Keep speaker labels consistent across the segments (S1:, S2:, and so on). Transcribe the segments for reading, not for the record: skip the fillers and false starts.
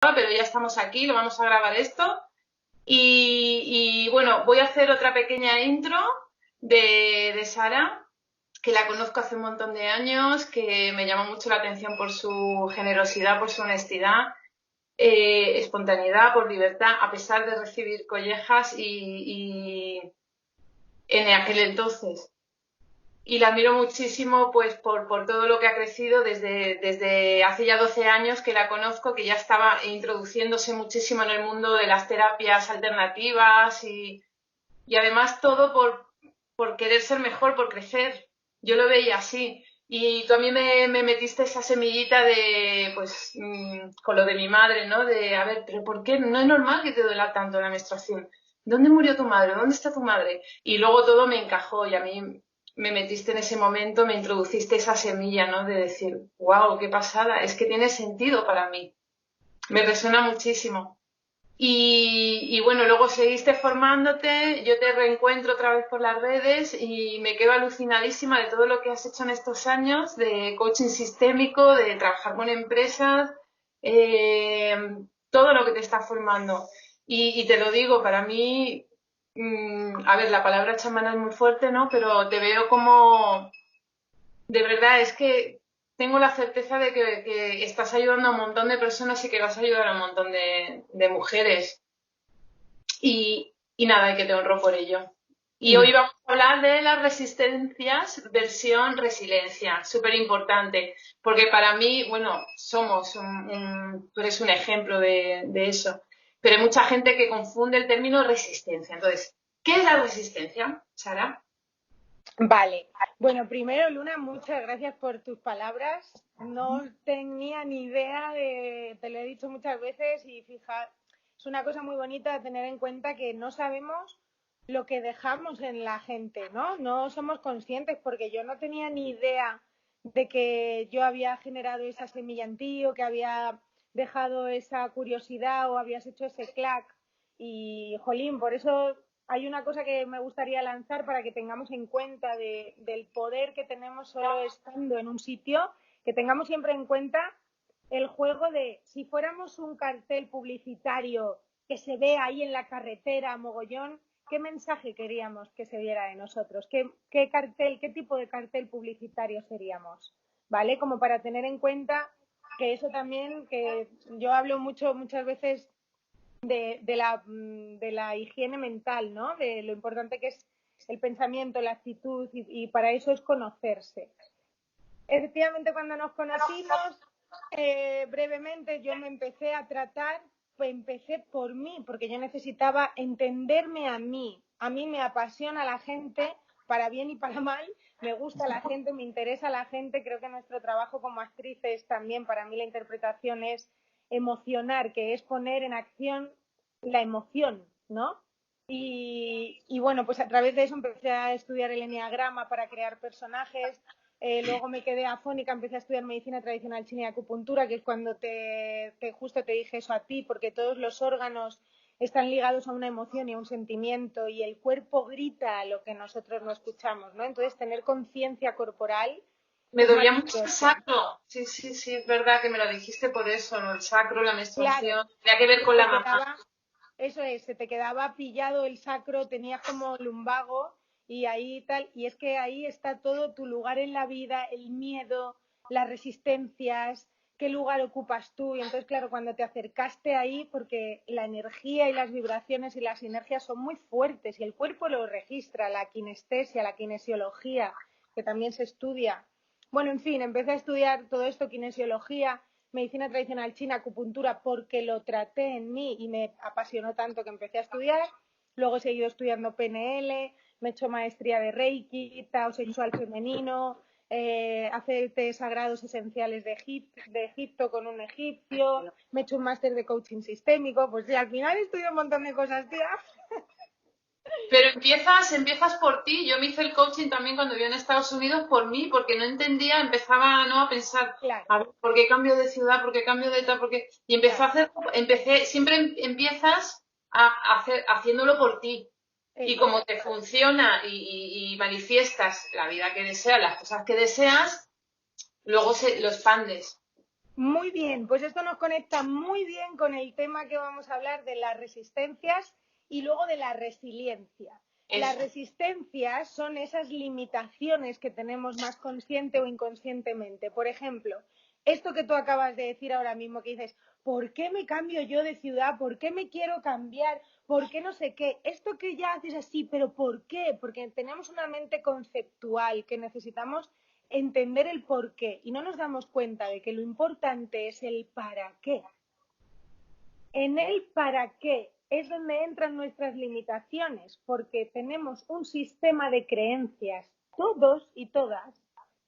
S1: pero ya estamos aquí, lo vamos a grabar esto. Bueno, voy a hacer otra pequeña intro de Sara, que la conozco hace un montón de años, que me llamó mucho la atención por su generosidad, por su honestidad, espontaneidad, por libertad, a pesar de recibir collejas y en aquel entonces. Y la admiro muchísimo pues por todo lo que ha crecido desde hace ya 12 años que la conozco, que ya estaba introduciéndose muchísimo en el mundo de las terapias alternativas y además todo por querer ser mejor, por crecer. Yo lo veía así. Y tú a mí me metiste esa semillita de, pues, con lo de mi madre, ¿no? De, a ver, pero ¿por qué? No es normal que te duela tanto la menstruación. ¿Dónde murió tu madre? ¿Dónde está tu madre? Y luego todo me encajó y a mí me metiste en ese momento, me introduciste esa semilla, ¿no? De decir, wow, qué pasada, es que tiene sentido para mí. Me resuena muchísimo. Bueno, luego seguiste formándote, yo te reencuentro otra vez por las redes y me quedo alucinadísima de todo lo que has hecho en estos años de coaching sistémico, de trabajar con empresas, eh, todo lo que te está formando. Y te lo digo, para mí, a ver, la palabra chamana es muy fuerte, ¿no? Pero te veo como, de verdad, es que tengo la certeza de que estás ayudando a un montón de personas y que vas a ayudar a un montón de mujeres. Y nada, y que te honro por ello. Y hoy vamos a hablar de las resistencias, versión resiliencia, súper importante, porque para mí, bueno, tú eres un ejemplo de eso, pero hay mucha gente que confunde el término resistencia. Entonces, ¿qué es la resistencia, Sara?
S2: Vale. Bueno, primero, Luna, muchas gracias por tus palabras. No tenía ni idea te lo he dicho muchas veces y fija, es una cosa muy bonita tener en cuenta que no sabemos lo que dejamos en la gente, ¿no? No somos conscientes porque yo no tenía ni idea de que yo había generado esa semilla en ti o que había dejado esa curiosidad o habías hecho ese clac. Y, jolín, por eso hay una cosa que me gustaría lanzar para que tengamos en cuenta del poder que tenemos solo estando en un sitio, que tengamos siempre en cuenta el juego de si fuéramos un cartel publicitario que se ve ahí en la carretera, mogollón, ¿qué mensaje queríamos que se viera de nosotros? ¿Qué tipo de cartel publicitario seríamos? ¿Vale? Como para tener en cuenta que eso también, que yo hablo muchas veces de la higiene mental, ¿no? De lo importante que es el pensamiento, la actitud y para eso es conocerse. Efectivamente, cuando nos conocimos, brevemente yo me empecé a tratar, pues empecé por mí, porque yo necesitaba entenderme a mí. A mí me apasiona la gente, para bien y para mal, me gusta la gente, me interesa la gente. Creo que nuestro trabajo como actrices también, para mí la interpretación es emocionar, que es poner en acción la emoción, ¿no? Bueno, pues a través de eso empecé a estudiar el enneagrama para crear personajes. Luego me quedé afónica, empecé a estudiar medicina tradicional china y acupuntura, que es cuando justo te dije eso a ti, porque todos los órganos están ligados a una emoción y a un sentimiento y el cuerpo grita lo que nosotros no escuchamos, ¿no? Entonces, tener conciencia corporal
S1: Me
S2: es
S1: dolía mucho el
S2: maravilloso.
S1: sacro. Sí, sí, sí, es verdad que me lo dijiste por eso, ¿no? El sacro, la
S2: Claro,
S1: menstruación, tenía que ver
S2: se
S1: con la
S2: te
S1: mamá.
S2: quedaba, eso es, se te quedaba pillado el sacro, tenías como lumbago y ahí tal, y es que ahí está todo tu lugar en la vida, el miedo, las resistencias, qué lugar ocupas tú. Y entonces, claro, cuando te acercaste ahí, porque la energía y las vibraciones y las sinergias son muy fuertes y el cuerpo lo registra, la kinestesia, la kinesiología, que también se estudia. Bueno, en fin, empecé a estudiar todo esto, kinesiología, medicina tradicional china, acupuntura, porque lo traté en mí y me apasionó tanto que empecé a estudiar. Luego he seguido estudiando PNL, me he hecho maestría de Reiki, Tao sexual femenino, aceites sagrados esenciales de Egipto con un egipcio, me he hecho un máster de coaching sistémico, pues sí, al final estudio un montón de cosas, tía.
S1: Pero empiezas por ti. Yo me hice el coaching también cuando viví en Estados Unidos por mí, porque no entendía, empezaba no a pensar,
S2: Claro,
S1: a ver, ¿por qué cambio de ciudad? ¿Por qué cambio de tal? ¿Por qué? Y empecé a
S2: claro,
S1: hacer, siempre empiezas haciéndolo por ti. Y
S2: eso
S1: como
S2: es.
S1: te funciona y manifiestas la vida que deseas, las cosas que deseas, luego lo expandes.
S2: Muy bien, pues esto nos conecta muy bien con el tema que vamos a hablar de las resistencias y luego de la resiliencia. Las
S1: Eso.
S2: resistencias son esas limitaciones que tenemos más consciente o inconscientemente. Por ejemplo, esto que tú acabas de decir ahora mismo, que dices, ¿por qué me cambio yo de ciudad? ¿Por qué me quiero cambiar? ¿Por qué no sé qué? Esto que ya haces así, pero ¿por qué? Porque tenemos una mente conceptual que necesitamos entender el por qué y no nos damos cuenta de que lo importante es el para qué. En el para qué es donde entran nuestras limitaciones, porque tenemos un sistema de creencias, todos y todas,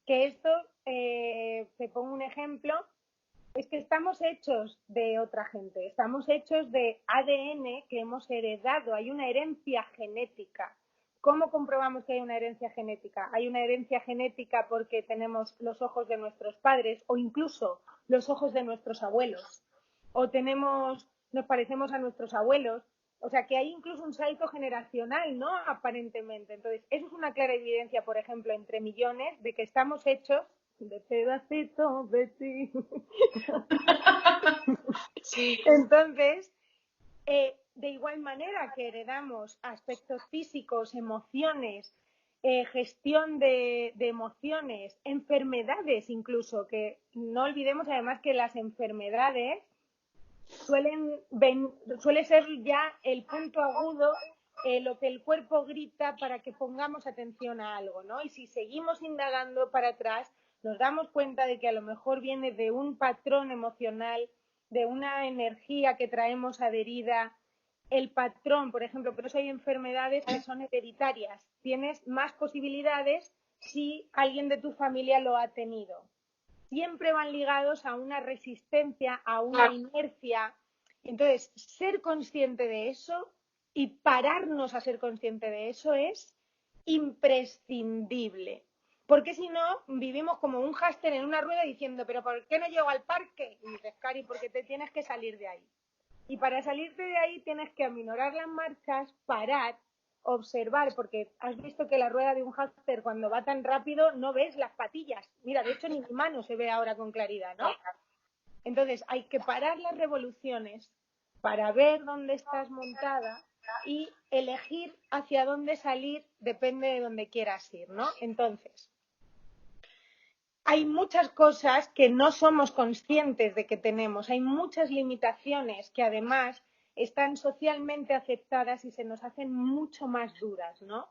S2: que esto, te pongo un ejemplo, es que estamos hechos de otra gente, estamos hechos de ADN que hemos heredado, hay una herencia genética. ¿Cómo comprobamos que hay una herencia genética? Hay una herencia genética porque tenemos los ojos de nuestros padres o incluso los ojos de nuestros abuelos. O nos parecemos a nuestros abuelos. O sea, que hay incluso un salto generacional, ¿no? Aparentemente. Entonces, eso es una clara evidencia, por ejemplo, entre millones, de que estamos hechos de pedacito de ti.
S1: Sí,
S2: Entonces, de igual manera que heredamos aspectos físicos, emociones, gestión de emociones, enfermedades incluso, que no olvidemos además que las enfermedades suele ser ya el punto agudo, lo que el cuerpo grita para que pongamos atención a algo, ¿no? Y si seguimos indagando para atrás, nos damos cuenta de que a lo mejor viene de un patrón emocional, de una energía que traemos adherida. El patrón, por ejemplo, por eso hay enfermedades que son hereditarias. Tienes más posibilidades si alguien de tu familia lo ha tenido. Siempre van ligados a una resistencia, a una
S1: claro.
S2: inercia. Entonces, ser consciente de eso y pararnos a ser consciente de eso es imprescindible. Porque si no, vivimos como un hámster en una rueda diciendo, pero ¿por qué no llego al parque? Y dices, Cari, porque te tienes que salir de ahí. Y para salirte de ahí tienes que aminorar las marchas, parar, observar, porque has visto que la rueda de un hámster cuando va tan rápido no ves las patillas. Mira, de hecho ni mi mano se ve ahora con claridad, ¿no? Entonces hay que parar las revoluciones para ver dónde estás montada y elegir hacia dónde salir depende de dónde quieras ir, ¿no? Entonces, hay muchas cosas que no somos conscientes de que tenemos, hay muchas limitaciones que además están socialmente aceptadas y se nos hacen mucho más duras, ¿no?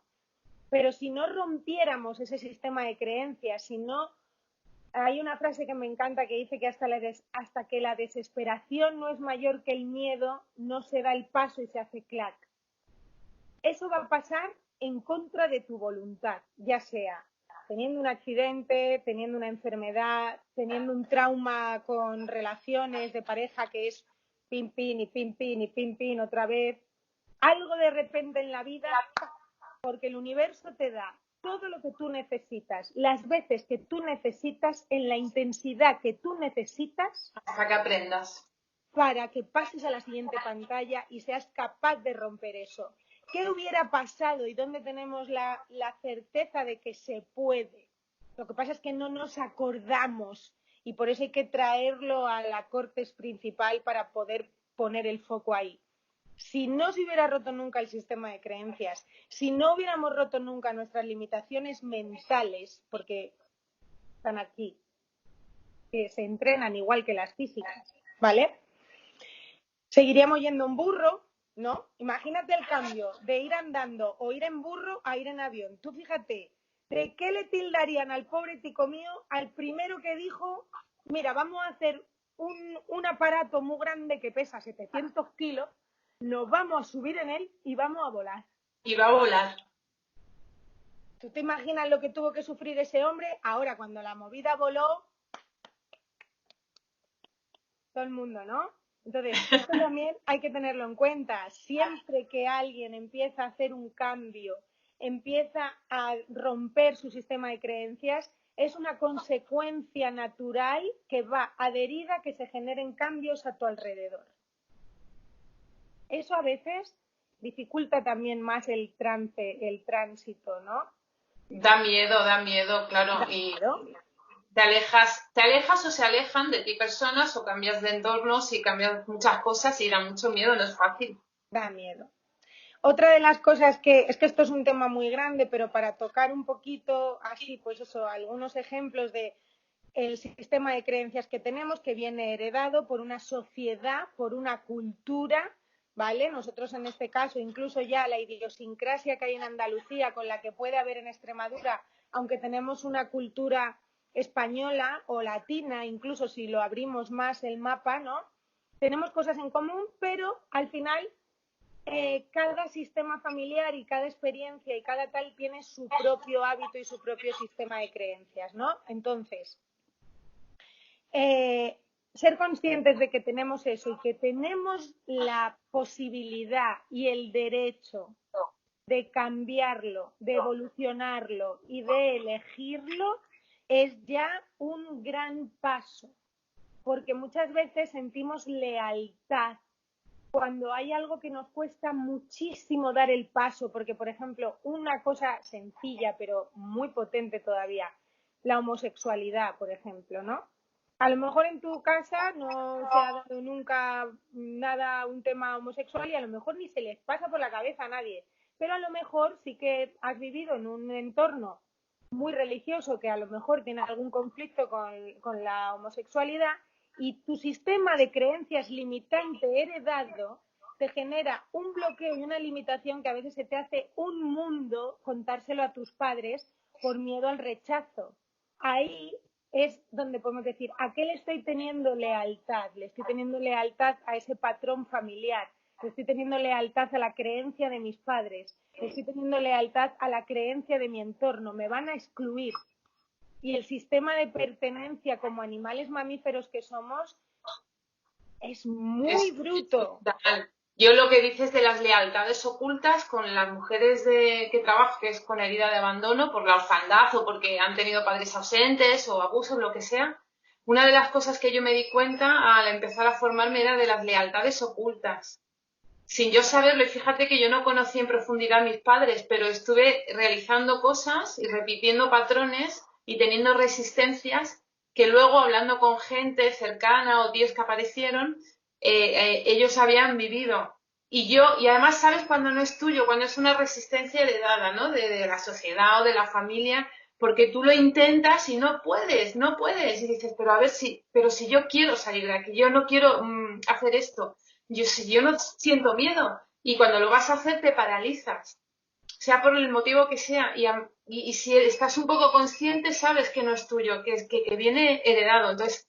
S2: Pero si no rompiéramos ese sistema de creencias, si no, hay una frase que me encanta que dice que hasta que la desesperación no es mayor que el miedo, no se da el paso y se hace clac. Eso va a pasar en contra de tu voluntad, ya sea teniendo un accidente, teniendo una enfermedad, teniendo un trauma con relaciones de pareja que es pin pin y pin pin y pin pin otra vez, algo de repente en la vida, porque el universo te da todo lo que tú necesitas, las veces que tú necesitas, en la intensidad que tú necesitas
S1: Hasta que aprendas.
S2: para que pases a la siguiente pantalla y seas capaz de romper eso. ¿Qué hubiera pasado y dónde tenemos la certeza de que se puede? Lo que pasa es que no nos acordamos y por eso hay que traerlo a la cortes principal para poder poner el foco ahí. Si no se hubiera roto nunca el sistema de creencias, si no hubiéramos roto nunca nuestras limitaciones mentales, porque están aquí, que se entrenan igual que las físicas, ¿vale? Seguiríamos yendo en burro, ¿no? Imagínate el cambio de ir andando o ir en burro a ir en avión. Tú fíjate, ¿de qué le tildarían al pobre tico mío al primero que dijo, mira, vamos a hacer un aparato muy grande que pesa 700 kilos, nos vamos a subir en él y vamos a volar?
S1: Y va a volar.
S2: ¿Tú te imaginas lo que tuvo que sufrir ese hombre? Ahora, cuando la movida voló, todo el mundo, ¿no? Entonces, esto también hay que tenerlo en cuenta. Siempre que alguien empieza a hacer un cambio, empieza a romper su sistema de creencias, es una consecuencia natural que va adherida a que se generen cambios a tu alrededor. Eso a veces dificulta también más el tránsito, ¿no?
S1: Da miedo, claro.
S2: Da miedo.
S1: te alejas o se alejan de ti personas o cambias de entornos y cambias muchas cosas y da mucho miedo, no es fácil.
S2: Da miedo. Otra de las cosas es que esto es un tema muy grande, pero para tocar un poquito así, pues eso, algunos ejemplos de el sistema de creencias que tenemos, que viene heredado por una sociedad, por una cultura, ¿vale? Nosotros en este caso, incluso ya la idiosincrasia que hay en Andalucía, con la que puede haber en Extremadura, aunque tenemos una cultura española o latina, incluso si lo abrimos más el mapa, ¿no? Tenemos cosas en común, pero al final cada sistema familiar y cada experiencia y cada tal tiene su propio hábito y su propio sistema de creencias, ¿no? Entonces, ser conscientes de que tenemos eso y que tenemos la posibilidad y el derecho de cambiarlo, de evolucionarlo y de elegirlo, es ya un gran paso, porque muchas veces sentimos lealtad cuando hay algo que nos cuesta muchísimo dar el paso, porque, por ejemplo, una cosa sencilla pero muy potente todavía, la homosexualidad, por ejemplo, ¿no? A lo mejor en tu casa no se ha dado nunca nada, un tema homosexual y a lo mejor ni se les pasa por la cabeza a nadie, pero a lo mejor sí que has vivido en un entorno muy religioso que a lo mejor tiene algún conflicto con la homosexualidad y tu sistema de creencias limitante heredado te genera un bloqueo y una limitación que a veces se te hace un mundo contárselo a tus padres por miedo al rechazo. Ahí es donde podemos decir, ¿a qué le estoy teniendo lealtad? Le estoy teniendo lealtad a ese patrón familiar, le estoy teniendo lealtad a la creencia de mis padres, le estoy teniendo lealtad a la creencia de mi entorno, me van a excluir. Y el sistema de pertenencia como animales mamíferos que somos es muy
S1: Es
S2: bruto.
S1: brutal. Yo lo que dices de las lealtades ocultas con las mujeres que trabajo, que es con herida de abandono por la orfandad o porque han tenido padres ausentes o abusos, lo que sea, una de las cosas que yo me di cuenta al empezar a formarme era de las lealtades ocultas. Sin yo saberlo, y fíjate que yo no conocí en profundidad a mis padres, pero estuve realizando cosas y repitiendo patrones y teniendo resistencias que luego hablando con gente cercana o tíos que aparecieron, ellos habían vivido. Y además sabes cuando no es tuyo, cuando es una resistencia heredada, ¿no? De la sociedad o de la familia, porque tú lo intentas y no puedes, no puedes. Y dices, pero a ver pero si yo quiero salir de aquí, yo no quiero hacer esto. Si yo no siento miedo y cuando lo vas a hacer te paralizas, sea por el motivo que sea. Y si estás un poco consciente, sabes que no es tuyo, que viene heredado. Entonces,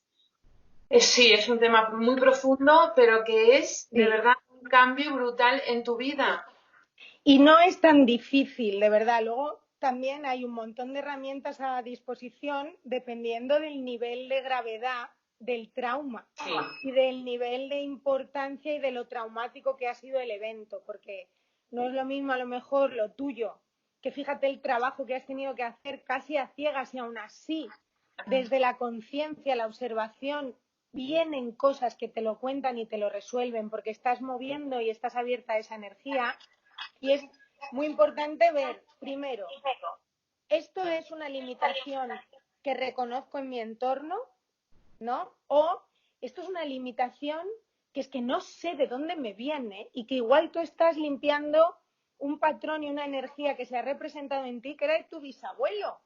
S1: sí, es un tema muy profundo, pero que es de
S2: Sí.
S1: verdad un cambio brutal en tu vida.
S2: Y no es tan difícil, de verdad. Luego también hay un montón de herramientas a disposición dependiendo del nivel de gravedad del trauma
S1: Sí.
S2: y del nivel de importancia y de lo traumático que ha sido el evento, porque no es lo mismo a lo mejor lo tuyo, que fíjate el trabajo que has tenido que hacer casi a ciegas y aún así, desde la conciencia, la observación, vienen cosas que te lo cuentan y te lo resuelven porque estás moviendo y estás abierta a esa energía. Y es muy importante ver, primero, esto es una limitación que reconozco en mi entorno, ¿no? O esto es una limitación que es que no sé de dónde me viene y que igual tú estás limpiando un patrón y una energía que se ha representado en ti que era de tu bisabuelo,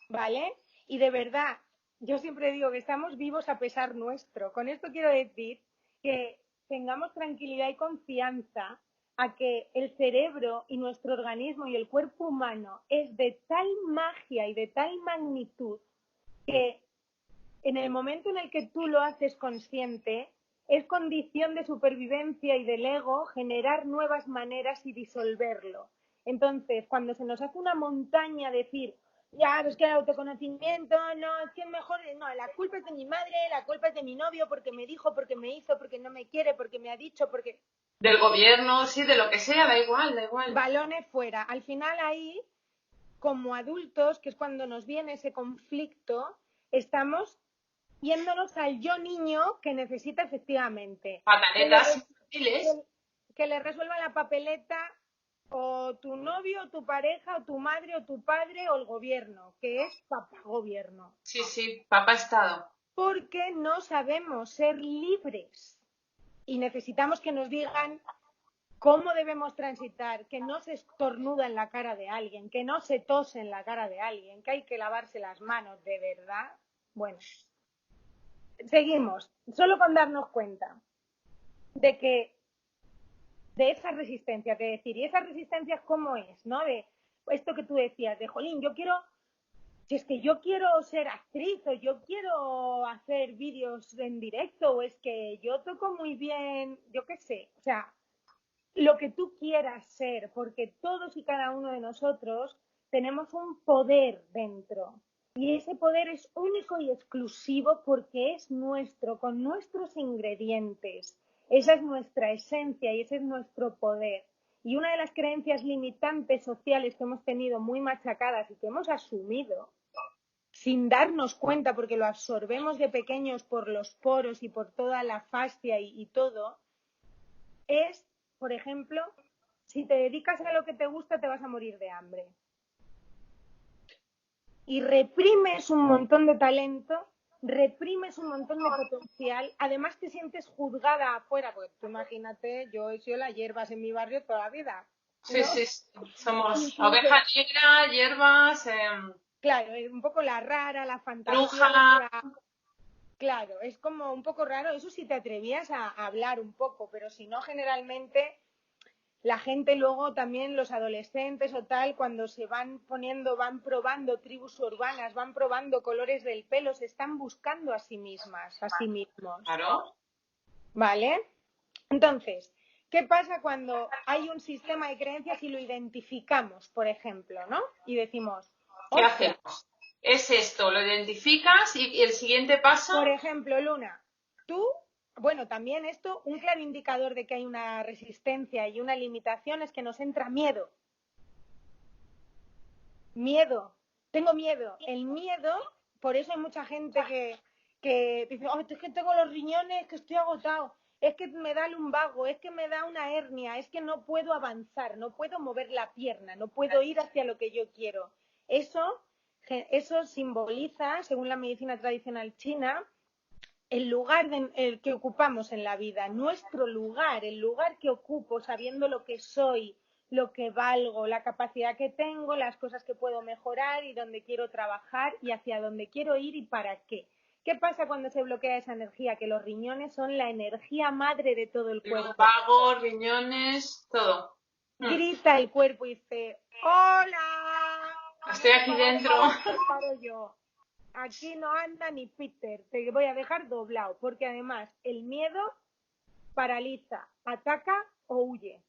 S2: ¿vale? Y de verdad, yo siempre digo que estamos vivos a pesar nuestro. Con esto quiero decir que tengamos tranquilidad y confianza a que el cerebro y nuestro organismo y el cuerpo humano es de tal magia y de tal magnitud que en el momento en el que tú lo haces consciente, es condición de supervivencia y del ego generar nuevas maneras y disolverlo. Entonces, cuando se nos hace una montaña decir, ya, es que el autoconocimiento, no, es que es mejor, no, la culpa es de mi madre, la culpa es de mi novio porque me dijo, porque me hizo, porque no me quiere, porque me ha dicho, porque...
S1: Del gobierno, sí, de lo que sea, da igual, da igual.
S2: Balones fuera. Al final ahí, como adultos, que es cuando nos viene ese conflicto, estamos yéndonos al yo niño que necesita efectivamente
S1: Pataletas infantiles.
S2: que le resuelva la papeleta o tu novio, o tu pareja, o tu madre, o tu padre, o el gobierno, que es papá gobierno.
S1: Sí, sí, papá Estado.
S2: Porque no sabemos ser libres y necesitamos que nos digan cómo debemos transitar, que no se estornuda en la cara de alguien, que no se tose en la cara de alguien, que hay que lavarse las manos de verdad. Bueno, seguimos, solo con darnos cuenta de que de esa resistencia, que decir, y esas resistencias cómo es, ¿no? De esto que tú decías, de jolín, yo quiero, si es que yo quiero ser actriz o yo quiero hacer vídeos en directo o es que yo toco muy bien, yo qué sé, o sea, lo que tú quieras ser, porque todos y cada uno de nosotros tenemos un poder dentro. Y ese poder es único y exclusivo porque es nuestro, con nuestros ingredientes. Esa es nuestra esencia y ese es nuestro poder. Y una de las creencias limitantes sociales que hemos tenido muy machacadas y que hemos asumido sin darnos cuenta, porque lo absorbemos de pequeños por los poros y por toda la fascia y todo, es, por ejemplo, si te dedicas a lo que te gusta, te vas a morir de hambre. Y reprimes un montón de talento, reprimes un montón de potencial, además te sientes juzgada afuera, porque tú imagínate, yo he sido la hierbas en mi barrio toda la vida,
S1: Sí,
S2: ¿no?
S1: sí, sí. Somos
S2: Incluso,
S1: oveja negra, hierbas,
S2: claro, es un poco la rara, la
S1: bruja.
S2: fantasiosa, claro, es como un poco raro, eso si te atrevías a hablar un poco, pero si no, generalmente la gente luego también, los adolescentes o tal, cuando se van poniendo, van probando tribus urbanas, van probando colores del pelo, se están buscando a sí mismas, a sí mismos.
S1: Claro.
S2: ¿Vale? Entonces, ¿qué pasa cuando hay un sistema de creencias y lo identificamos, por ejemplo, ¿no? Y decimos,
S1: ¿Qué
S2: ostras,
S1: hacemos? Es esto, lo identificas y el siguiente paso.
S2: por ejemplo, Luna, tú, bueno, también esto, un claro indicador de que hay una resistencia y una limitación es que nos entra miedo. Miedo, tengo miedo. El miedo, por eso hay mucha gente que dice, oh, es que tengo los riñones, que estoy agotado, es que me da lumbago, es que me da una hernia, es que no puedo avanzar, no puedo mover la pierna, no puedo ir hacia lo que yo quiero. Eso simboliza, según la medicina tradicional china, el lugar el que ocupamos en la vida, nuestro lugar, el lugar que ocupo, sabiendo lo que soy, lo que valgo, la capacidad que tengo, las cosas que puedo mejorar y dónde quiero trabajar y hacia dónde quiero ir y para qué. ¿Qué pasa cuando se bloquea esa energía? Que los riñones son la energía madre de todo el cuerpo.
S1: Lumbago, riñones, todo.
S2: Grita el cuerpo y dice, hola,
S1: Estoy aquí dentro.
S2: paro yo. Aquí no anda ni Peter, te voy a dejar doblado, porque además el miedo paraliza, ataca o huye.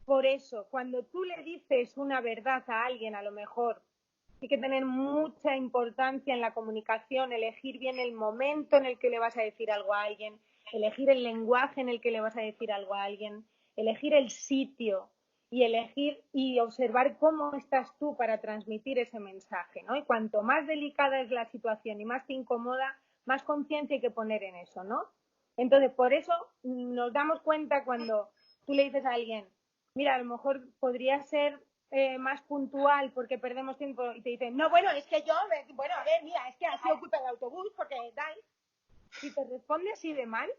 S2: Por eso, cuando tú le dices una verdad a alguien, a lo mejor hay que tener mucha importancia en la comunicación, elegir bien el momento en el que le vas a decir algo a alguien, elegir el lenguaje en el que le vas a decir algo a alguien, elegir el sitio y elegir y observar cómo estás tú para transmitir ese mensaje, ¿no? Y cuanto más delicada es la situación y más te incomoda, más conciencia hay que poner en eso, ¿no? Entonces, por eso nos damos cuenta cuando tú le dices a alguien, mira, a lo mejor podría ser más puntual porque perdemos tiempo y te dicen, no, bueno, es que yo, bueno, a ver, mira, es que ha sido culpa del autobús porque tal. Si te responde así de mal,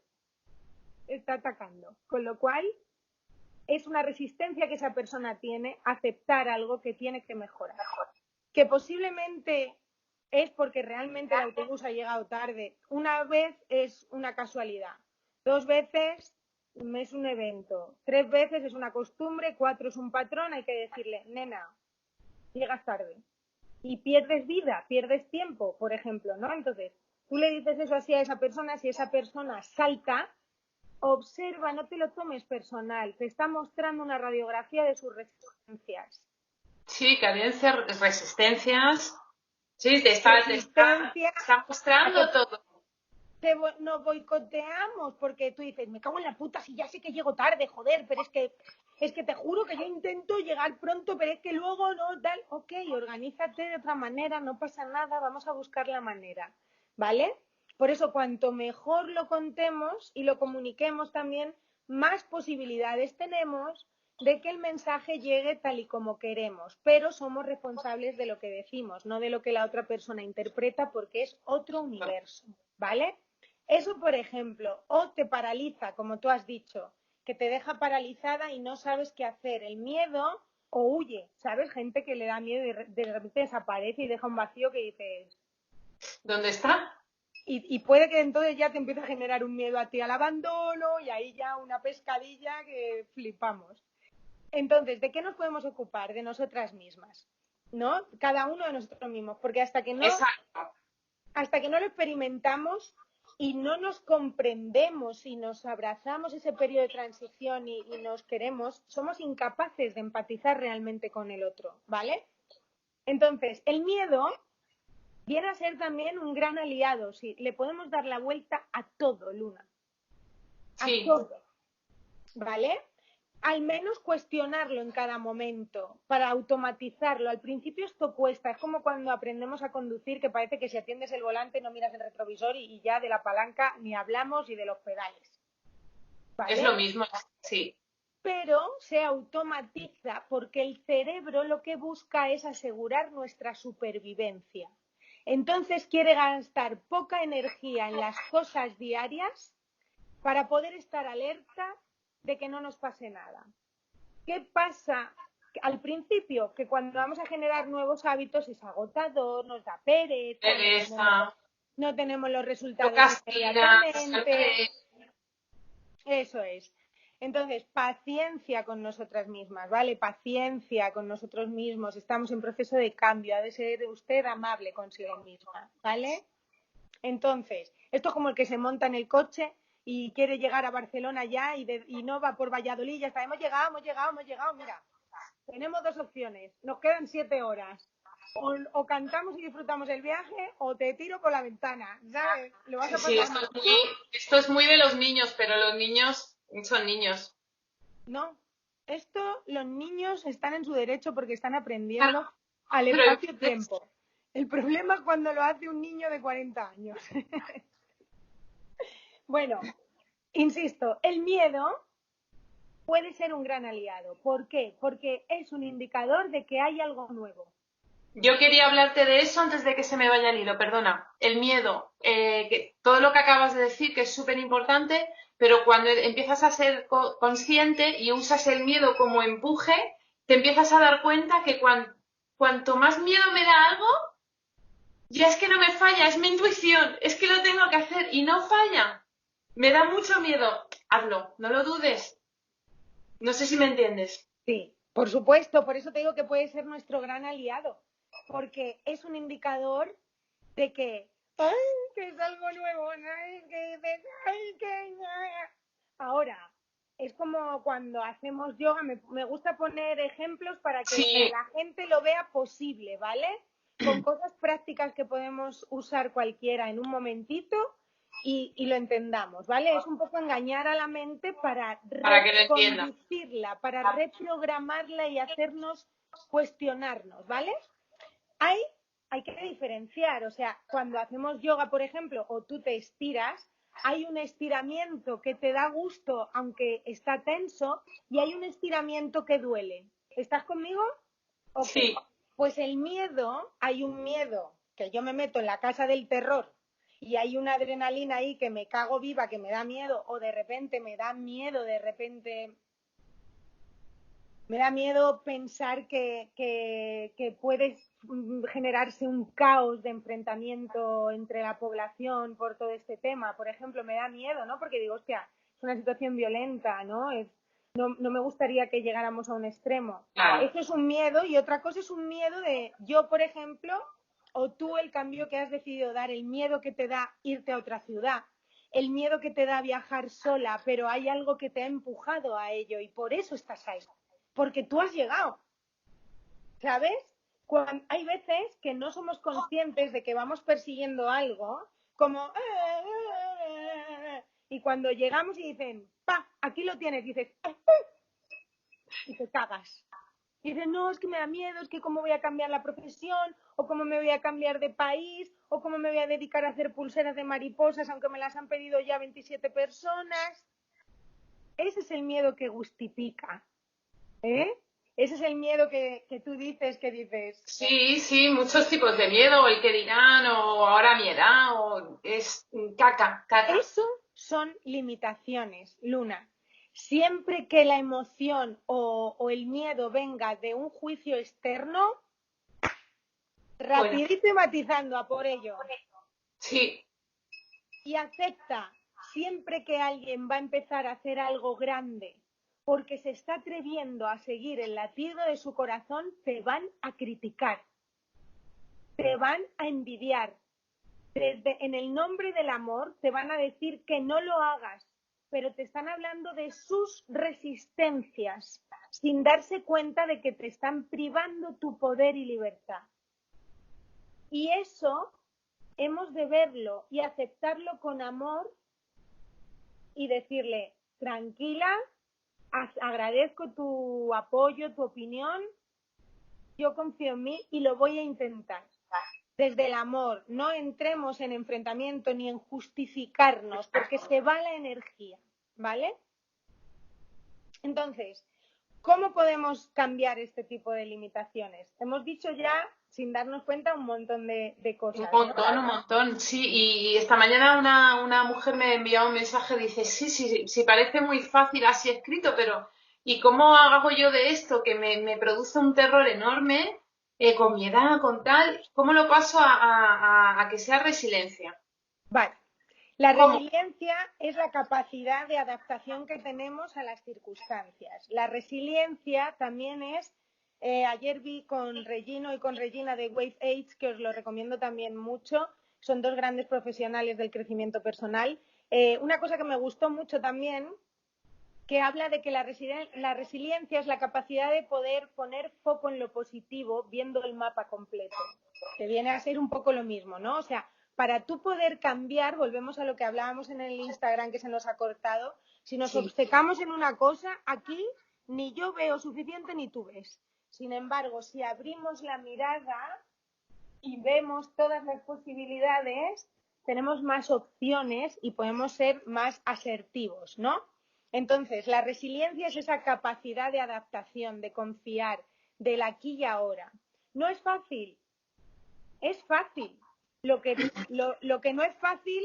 S2: está atacando. Con lo cual, es una resistencia que esa persona tiene a aceptar algo que tiene que mejorar. Que posiblemente es porque realmente el autobús ha llegado tarde. Una vez es una casualidad. Dos veces es un evento. Tres veces es una costumbre. Cuatro es un patrón. Hay que decirle, nena, llegas tarde. Y pierdes vida, pierdes tiempo, por ejemplo, ¿no? Entonces, tú le dices eso así a esa persona, si esa persona salta, observa, no te lo tomes personal, te está mostrando una radiografía de sus resistencias.
S1: Sí, carencias, resistencias. Sí,
S2: Resistencia
S1: está
S2: a que
S1: mostrando todo.
S2: nos boicoteamos porque tú dices, me cago en la puta si ya sé que llego tarde, joder, pero es que te juro que yo intento llegar pronto, pero es que luego no, tal, ok, organízate de otra manera, no pasa nada, vamos a buscar la manera, ¿vale? Por eso cuanto mejor lo contemos y lo comuniquemos también, más posibilidades tenemos de que el mensaje llegue tal y como queremos, pero somos responsables de lo que decimos, no de lo que la otra persona interpreta, porque es otro universo, ¿vale? Eso, por ejemplo, o te paraliza, como tú has dicho, que te deja paralizada y no sabes qué hacer. El miedo o huye, ¿sabes? Gente que le da miedo y de repente desaparece y deja un vacío que dices...
S1: ¿Dónde está?
S2: Y puede que entonces ya te empiece a generar un miedo a ti al abandono y ahí ya una pescadilla que flipamos. Entonces, ¿de qué nos podemos ocupar? De nosotras mismas, ¿no? Cada uno de nosotros mismos, porque
S1: Exacto.
S2: hasta que no lo experimentamos y no nos comprendemos y nos abrazamos ese periodo de transición y nos queremos, somos incapaces de empatizar realmente con el otro, ¿vale? Entonces, el miedo viene a ser también un gran aliado, sí, le podemos dar la vuelta a todo, Luna, a
S1: Sí.
S2: todo, ¿vale? Al menos cuestionarlo en cada momento para automatizarlo. Al principio esto cuesta, es como cuando aprendemos a conducir, que parece que si atiendes el volante no miras el retrovisor y ya de la palanca ni hablamos y de los pedales,
S1: Es
S2: ¿vale?
S1: lo mismo, sí.
S2: Pero se automatiza porque el cerebro lo que busca es asegurar nuestra supervivencia. Entonces quiere gastar poca energía en las cosas diarias para poder estar alerta de que no nos pase nada. ¿Qué pasa al principio? Que cuando vamos a generar nuevos hábitos es agotador, nos da pereza,
S1: Pereza,
S2: no tenemos los resultados
S1: procrastinas,
S2: inmediatamente. Eso es. Entonces, paciencia con nosotras mismas, ¿vale? Paciencia con nosotros mismos. Estamos en proceso de cambio. Ha de ser usted amable consigo misma, ¿vale? Entonces, esto es como el que se monta en el coche y quiere llegar a Barcelona ya y no va por Valladolid. Ya está, hemos llegado, hemos llegado, hemos llegado. Mira, tenemos dos opciones. Nos quedan 7 horas. O cantamos y disfrutamos el viaje o te tiro por la ventana, ¿sabes? Lo vas
S1: Sí,
S2: a
S1: sí,
S2: pasar mal tú.
S1: esto es muy de los niños, pero los niños son niños.
S2: No, esto los niños están en su derecho porque están
S1: Claro,
S2: aprendiendo al
S1: pero
S2: espacio-tiempo. El problema es cuando lo hace un niño de 40 años. Bueno, insisto, el miedo puede ser un gran aliado. ¿Por qué? Porque es un indicador de que hay algo nuevo.
S1: yo quería hablarte de eso antes de que se me vaya el hilo, perdona. El miedo, todo lo que acabas de decir, que es súper importante, pero cuando empiezas a ser consciente y usas el miedo como empuje, te empiezas a dar cuenta que cuanto más miedo me da algo, ya es que no me falla, es mi intuición, es que lo tengo que hacer y no falla. Me da mucho miedo. Hazlo, no lo dudes. No sé si me entiendes.
S2: Sí, por supuesto, por eso te digo que puede ser nuestro gran aliado, porque es un indicador de que, ¡ay, que es algo nuevo! ¡Ay, que ¡ay, que! Ahora, es como cuando hacemos yoga, me gusta poner ejemplos para
S1: Sí,
S2: que la gente lo vea posible, ¿vale? Con cosas prácticas que podemos usar cualquiera en un momentito y lo entendamos, ¿vale? Es un poco engañar a la mente para
S1: para que lo entienda.
S2: reconducirla, para reprogramarla y hacernos cuestionarnos, ¿vale? Hay, hay que diferenciar, o sea, cuando hacemos yoga, por ejemplo, o tú te estiras, hay un estiramiento que te da gusto aunque está tenso y hay un estiramiento que duele. ¿Estás conmigo? Ok.
S1: Sí,
S2: Pues el miedo, hay un miedo que yo me meto en la casa del terror y hay una adrenalina ahí que me cago viva, que me da miedo, o de repente me da miedo, de repente me da miedo pensar que puede generarse un caos de enfrentamiento entre la población por todo este tema. Por ejemplo, me da miedo, ¿no? Porque digo, hostia, es una situación violenta, ¿no? No me gustaría que llegáramos a un extremo.
S1: claro.
S2: Eso es un miedo y otra cosa es un miedo de yo, por ejemplo, o tú el cambio que has decidido dar, el miedo que te da irte a otra ciudad, el miedo que te da viajar sola, pero hay algo que te ha empujado a ello y por eso estás ahí porque tú has llegado, ¿sabes? Hay veces que no somos conscientes de que vamos persiguiendo algo, como... y cuando llegamos y dicen, ¡pa! Aquí lo tienes, dices, y te cagas. Y dices, no, es que me da miedo, es que cómo voy a cambiar la profesión, o cómo me voy a cambiar de país, o cómo me voy a dedicar a hacer pulseras de mariposas, aunque me las han pedido ya 27 personas. Ese es el miedo que justifica. ¿Eh? Ese es el miedo que tú dices, que dices.
S1: Sí, sí, muchos tipos de miedo, el que dirán, o ahora mi edad, o es caca, caca.
S2: Eso son limitaciones, Luna. Siempre que la emoción o el miedo venga de un juicio externo,
S1: Fuera.
S2: rapidito y matizando a por ello.
S1: Sí,
S2: Y acepta siempre que alguien va a empezar a hacer algo grande porque se está atreviendo a seguir el latido de su corazón, te van a criticar, te van a envidiar. En el nombre del amor te van a decir que no lo hagas, pero te están hablando de sus resistencias sin darse cuenta de que te están privando tu poder y libertad. Y eso hemos de verlo y aceptarlo con amor y decirle, tranquila, agradezco tu apoyo, tu opinión, yo confío en mí y lo voy a intentar. Desde el amor, no entremos en enfrentamiento ni en justificarnos, porque se va la energía, ¿vale? Entonces, ¿cómo podemos cambiar este tipo de limitaciones? Hemos dicho ya, sin darnos cuenta, un montón de
S1: un
S2: cosas, ¿no?
S1: montón, un montón. Sí, y esta mañana una mujer me envió un mensaje, dice, sí, sí, sí, parece muy fácil así escrito, pero ¿y cómo hago yo de esto que me produce un terror enorme, con mi edad, con tal? ¿Cómo lo paso a que sea resiliencia?
S2: Vale. La
S1: ¿Cómo?
S2: resiliencia es la capacidad de adaptación que tenemos a las circunstancias. La resiliencia también es, ayer vi con Regino y con Regina de Wave Age, que os lo recomiendo también mucho, son dos grandes profesionales del crecimiento personal. Una cosa que me gustó mucho también, que habla de que la resiliencia es la capacidad de poder poner foco en lo positivo viendo el mapa completo, que viene a ser un poco lo mismo, ¿no? O sea, para tú poder cambiar, volvemos a lo que hablábamos en el Instagram que se nos ha cortado, si nos
S1: Sí,
S2: obcecamos en una cosa, aquí ni yo veo suficiente ni tú ves. Sin embargo, si abrimos la mirada y vemos todas las posibilidades, tenemos más opciones y podemos ser más asertivos, ¿no? Entonces, la resiliencia es esa capacidad de adaptación, de confiar, del aquí y ahora. No es fácil, es fácil. Lo que no es fácil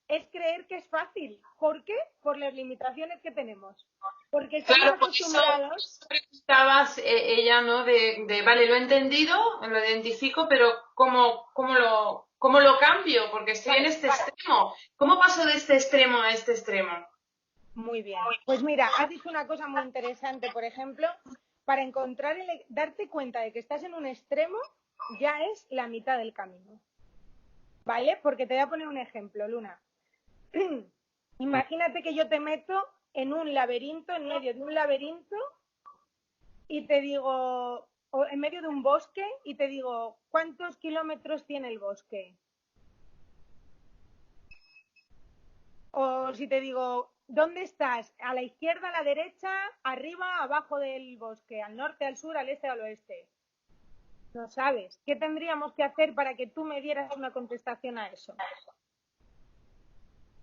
S2: es creer que es fácil. ¿Por qué? Por las limitaciones que tenemos. Porque estamos
S1: claro, por
S2: acostumbrados.
S1: eso preguntabas, ella, ¿no? Vale, lo he entendido, lo identifico, pero cómo lo cambio? Porque estoy en
S2: Vale,
S1: este extremo. ¿Cómo paso de este extremo a este extremo?
S2: muy bien. Pues mira, has dicho una cosa muy interesante, por ejemplo, para encontrar darte cuenta de que estás en un extremo ya es la mitad del camino. ¿Vale? Porque te voy a poner un ejemplo, Luna. Imagínate que yo te meto en un laberinto, en medio de un laberinto, y te digo, o en medio de un bosque, y te digo, ¿cuántos kilómetros tiene el bosque? O si te digo, ¿dónde estás? ¿A la izquierda, a la derecha, arriba, abajo del bosque, al norte, al sur, al este, al oeste? No sabes. ¿Qué tendríamos que hacer para que tú me dieras una contestación a eso?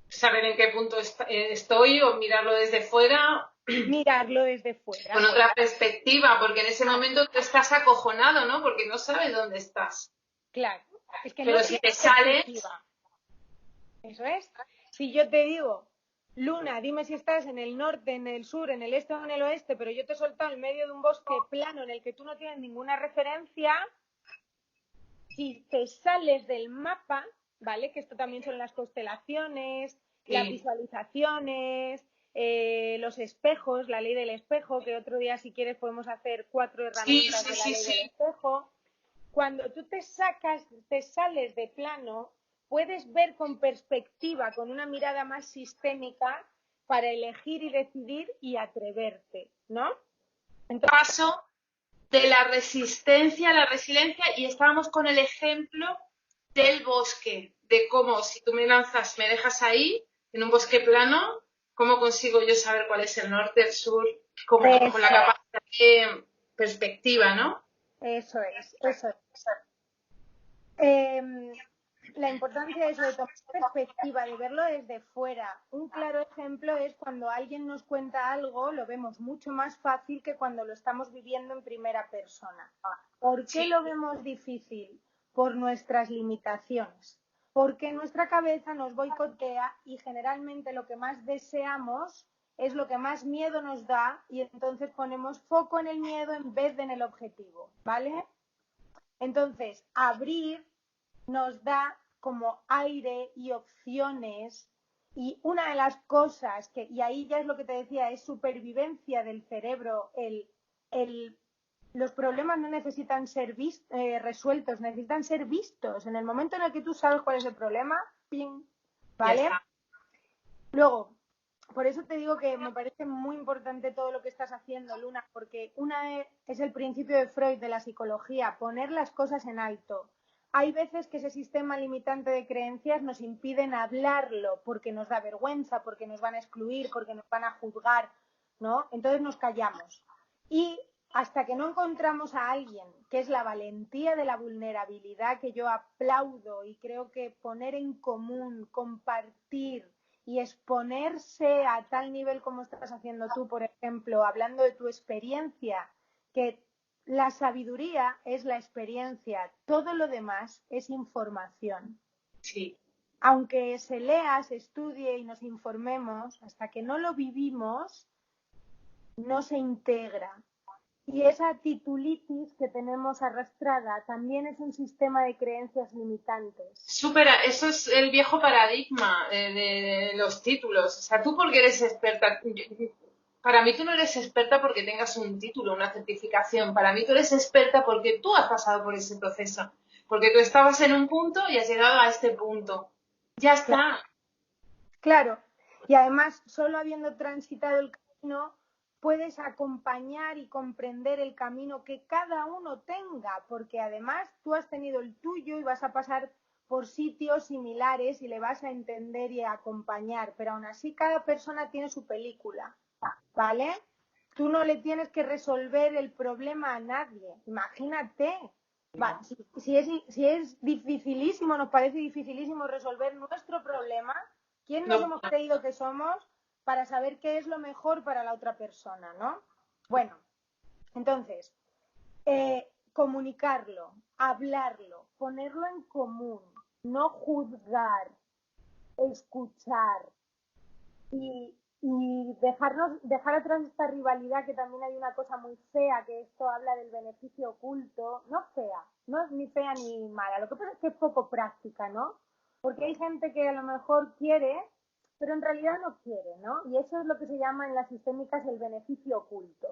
S1: Saber en qué punto estoy o mirarlo desde fuera
S2: Mirarlo desde fuera.
S1: con otra perspectiva, porque en ese momento tú estás acojonado, ¿no? Porque no sabes dónde estás.
S2: Claro, es que
S1: Pero
S2: no
S1: si te
S2: tienes
S1: sales,
S2: perspectiva. Eso es. Si yo te digo, Luna, dime si estás en el norte, en el sur, en el este o en el oeste, pero yo te he soltado en medio de un bosque plano en el que tú no tienes ninguna referencia, si te sales del mapa, ¿vale? Que esto también son las constelaciones, las
S1: sí,
S2: visualizaciones, los espejos, la ley del espejo, que otro día si quieres podemos hacer 4
S1: sí,
S2: herramientas
S1: sí,
S2: de la
S1: sí,
S2: ley del
S1: sí.
S2: espejo. Cuando tú te sales de plano, puedes ver con perspectiva, con una mirada más sistémica para elegir y decidir y atreverte, ¿no? Entonces,
S1: Paso de la resistencia a la resiliencia y estábamos con el ejemplo del bosque, de cómo si tú me lanzas, me dejas ahí, en un bosque plano, ¿cómo consigo yo saber cuál es el norte, el sur, con la
S2: eso,
S1: capacidad de perspectiva, ¿no?
S2: eso es, eso es. Eh, la importancia de eso, de tomar perspectiva, de verlo desde fuera. Un claro ejemplo es cuando alguien nos cuenta algo, lo vemos mucho más fácil que cuando lo estamos viviendo en primera persona. ¿Por qué
S1: Sí,
S2: lo vemos difícil? Por nuestras limitaciones. Porque nuestra cabeza nos boicotea y generalmente lo que más deseamos es lo que más miedo nos da y entonces ponemos foco en el miedo en vez de en el objetivo, ¿vale? Entonces, abrir nos da como aire y opciones y una de las cosas que, y ahí ya es lo que te decía, es supervivencia del cerebro, los problemas no necesitan ser resueltos, necesitan ser vistos. En el momento en el que tú sabes cuál es el problema, ¡ping!
S1: ya
S2: ¿Vale?
S1: está.
S2: Luego, por eso te digo que me parece muy importante todo lo que estás haciendo, Luna, porque es el principio de Freud de la psicología, poner las cosas en alto. Hay veces que ese sistema limitante de creencias nos impiden hablarlo porque nos da vergüenza, porque nos van a excluir, porque nos van a juzgar, ¿no? Entonces nos callamos. Y hasta que no encontramos a alguien, que es la valentía de la vulnerabilidad, que yo aplaudo y creo que poner en común, compartir y exponerse a tal nivel como estás haciendo tú, por ejemplo, hablando de tu experiencia, que la sabiduría es la experiencia, todo lo demás es información.
S1: Sí.
S2: Aunque se lea, se estudie y nos informemos, hasta que no lo vivimos, no se integra. Y esa titulitis que tenemos arrastrada también es un sistema de creencias limitantes.
S1: Supera, eso es el viejo paradigma de los títulos. O sea, tú porque eres experta. Para mí tú no eres experta porque tengas un título, una certificación. Para mí tú eres experta porque tú has pasado por ese proceso. Porque tú estabas en un punto y has llegado a este punto. Ya
S2: Claro,
S1: está.
S2: claro. Y además, solo habiendo transitado el camino, puedes acompañar y comprender el camino que cada uno tenga, porque además tú has tenido el tuyo y vas a pasar por sitios similares y le vas a entender y a acompañar, pero aún así cada persona tiene su película, ¿vale? Tú no le tienes que resolver el problema a nadie, imagínate. Va,
S1: No,
S2: si es dificilísimo, nos parece dificilísimo resolver nuestro problema, ¿quién nos
S1: no,
S2: hemos creído que somos para saber qué es lo mejor para la otra persona, ¿no? Bueno, entonces, comunicarlo, hablarlo, ponerlo en común, no juzgar, escuchar y dejar atrás esta rivalidad, que también hay una cosa muy fea, que esto habla del beneficio oculto, no fea, no es ni fea ni mala, lo que pasa es que es poco práctica, ¿no? Porque hay gente que a lo mejor quiere, pero en realidad no quiere, ¿no? Y eso es lo que se llama en las sistémicas el beneficio oculto.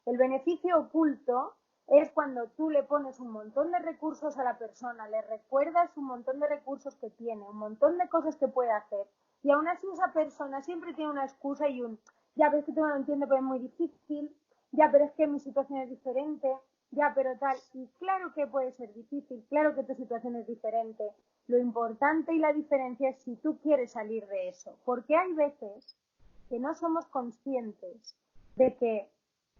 S2: El beneficio oculto es cuando tú le pones un montón de recursos a la persona, le recuerdas un montón de recursos que tiene, un montón de cosas que puede hacer, y aún así esa persona siempre tiene una excusa y ya, pero es que tú no lo entiendes, pero es muy difícil, ya, pero es que mi situación es diferente, ya, pero tal. Y claro que puede ser difícil, claro que tu situación es diferente. Lo importante y la diferencia es si tú quieres salir de eso, porque hay veces que no somos conscientes de que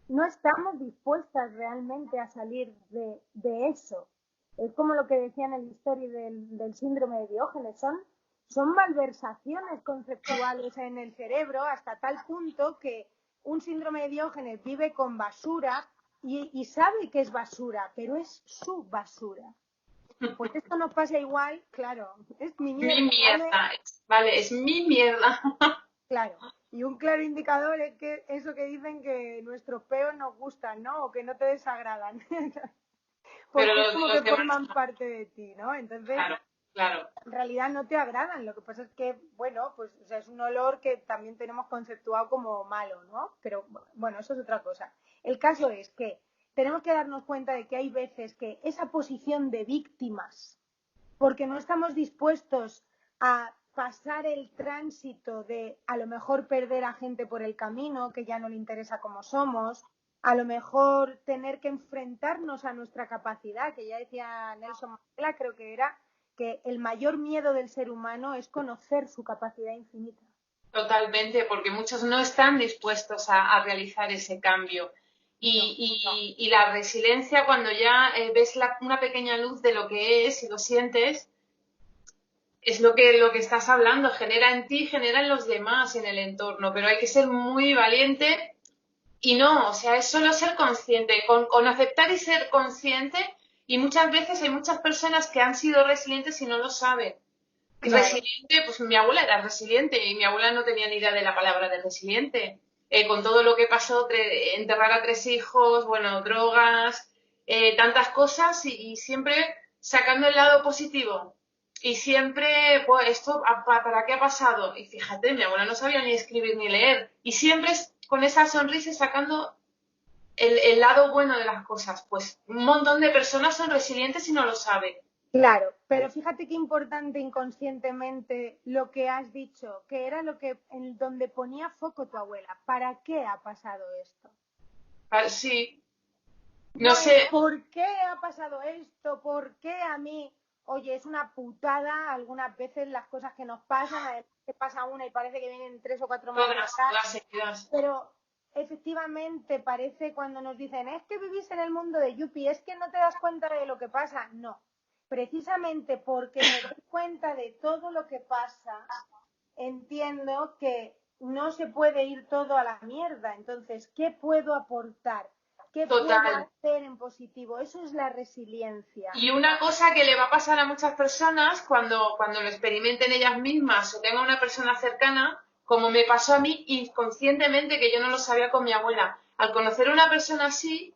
S2: no estamos dispuestas realmente a salir de eso. Es como lo que decía en el historia del síndrome de Diógenes, son malversaciones conceptuales en el cerebro hasta tal punto que un síndrome de Diógenes vive con basura y sabe que es basura, pero es su basura. Pues esto nos pasa igual, claro, es mi
S1: mi
S2: mierda, ¿vale?
S1: mierda. Vale, es mi mierda.
S2: Claro. Y un claro indicador es que eso que dicen que nuestros peos nos gustan, ¿no? O que no te desagradan.
S1: Pero
S2: Porque es
S1: los de
S2: como
S1: los
S2: que
S1: demás,
S2: forman parte de ti, ¿no? Entonces,
S1: claro, claro.
S2: en realidad no te agradan. Lo que pasa es que, bueno, pues o sea, es un olor que también tenemos conceptuado como malo, ¿no? Pero bueno, eso es otra cosa. El caso es que tenemos que darnos cuenta de que hay veces que esa posición de víctimas, porque no estamos dispuestos a pasar el tránsito de a lo mejor perder a gente por el camino, que ya no le interesa cómo somos, a lo mejor tener que enfrentarnos a nuestra capacidad, que ya decía Nelson Mandela, creo que era, que el mayor miedo del ser humano es conocer su capacidad infinita.
S1: Totalmente, porque muchos no están dispuestos a realizar ese cambio.
S2: No,
S1: Y la resiliencia, cuando ya ves una pequeña luz de lo que es y lo sientes, es lo que estás hablando, genera en ti, genera en los demás, en el entorno, pero hay que ser muy valiente y no, o sea, es solo ser consciente, con aceptar y ser consciente, y muchas veces hay muchas personas que han sido resilientes y no lo saben.
S2: Claro,
S1: Resiliente, pues mi abuela era resiliente y mi abuela no tenía ni idea de la palabra de resiliente. Con todo lo que pasó, enterrar a 3 hijos, bueno, drogas, tantas cosas y siempre sacando el lado positivo. Y siempre, pues, ¿esto para qué ha pasado? Y fíjate, mi abuela no sabía ni escribir ni leer. Y siempre con esa sonrisa y sacando el lado bueno de las cosas. Pues un montón de personas son resilientes y no lo saben.
S2: claro, pero fíjate qué importante inconscientemente lo que has dicho, que era lo que en donde ponía foco tu abuela. ¿Para qué ha pasado esto?
S1: Sí, no
S2: No es
S1: sé,
S2: ¿por qué ha pasado esto? ¿Por qué a mí? Oye, es una putada algunas veces las cosas que nos pasan, además que pasa una y parece que vienen 3 o 4 más detrás,
S1: todas seguidas.
S2: pero efectivamente parece cuando nos dicen, es que vivís en el mundo de Yuppie, es que no te das cuenta de lo que pasa. No, precisamente porque me doy cuenta de todo lo que pasa, entiendo que no se puede ir todo a la mierda. Entonces, ¿qué puedo aportar? ¿Qué puedo
S1: Total.
S2: hacer en positivo? Eso es la resiliencia.
S1: Y una cosa que le va a pasar a muchas personas cuando lo experimenten ellas mismas o tengan una persona cercana, como me pasó a mí inconscientemente, que yo no lo sabía con mi abuela. Al conocer a una persona así,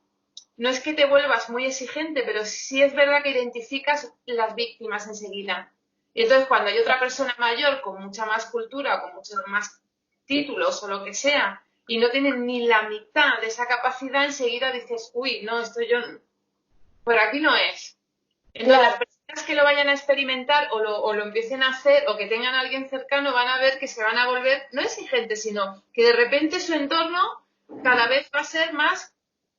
S1: no es que te vuelvas muy exigente, pero sí es verdad que identificas las víctimas enseguida. Y entonces cuando hay otra persona mayor con mucha más cultura, con muchos más títulos o lo que sea, y no tienen ni la mitad de esa capacidad, enseguida dices, uy, no, esto yo, por aquí no es. Entonces, las
S2: Claro,
S1: personas que lo vayan a experimentar o lo empiecen a hacer o que tengan a alguien cercano van a ver que se van a volver, no exigentes, sino que de repente su entorno cada vez va a ser más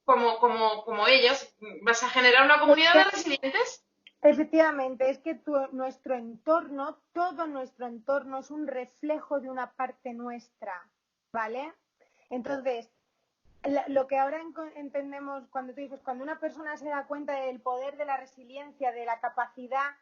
S1: como ellos. Vas a generar una
S2: es
S1: comunidad
S2: que
S1: de resilientes.
S2: efectivamente, es que nuestro entorno, todo nuestro entorno es un reflejo de una parte nuestra, ¿vale? Entonces, lo que ahora entendemos cuando tú dices, cuando una persona se da cuenta del poder de la resiliencia, de la capacidad,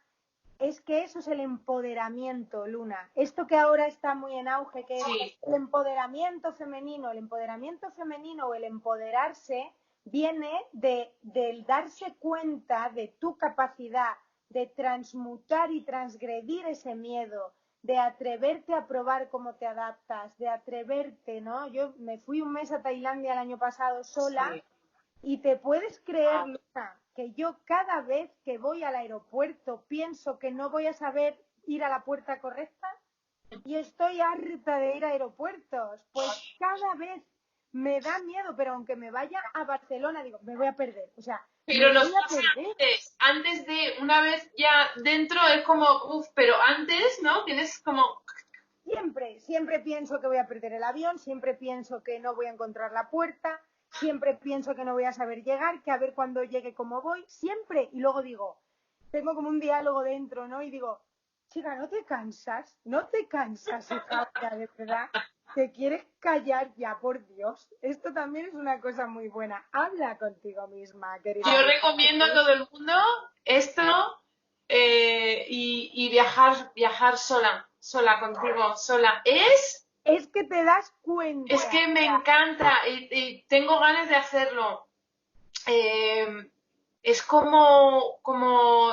S2: es que eso es el empoderamiento, Luna. Esto que ahora está muy en auge, que es
S1: Sí,
S2: el empoderamiento femenino o el empoderarse viene del darse cuenta de tu capacidad de transmutar y transgredir ese miedo, de atreverte a probar cómo te adaptas, de atreverte, ¿no? Yo me fui un mes a Tailandia el año pasado sola
S1: sí.
S2: y te puedes creer,
S1: Wow.
S2: Luna, que yo cada vez que voy al aeropuerto pienso que no voy a saber ir a la puerta correcta y estoy harta de ir a aeropuertos. Pues cada vez me da miedo, pero aunque me vaya a Barcelona, digo, me voy a perder. O sea,
S1: Pero
S2: me
S1: nos
S2: voy a
S1: pasa
S2: perder.
S1: antes de una vez ya dentro es como, uff, pero antes, ¿no? Tienes como,
S2: Siempre, siempre pienso que voy a perder el avión, siempre pienso que no voy a encontrar la puerta, siempre pienso que no voy a saber llegar, que a ver cuando llegue cómo voy, siempre. Y luego digo, tengo como un diálogo dentro, ¿no? Y digo, chica, ¿no te cansas? ¿No te cansas, hija? Ya, de verdad, ¿te quieres callar ya, por Dios? Esto también es una cosa muy buena. Habla contigo misma, querida
S1: yo
S2: Luna.
S1: recomiendo a todo el mundo esto y viajar sola contigo, sola.
S2: Es que te das
S1: Es
S2: cuenta.
S1: que me encanta y tengo ganas de hacerlo. Es como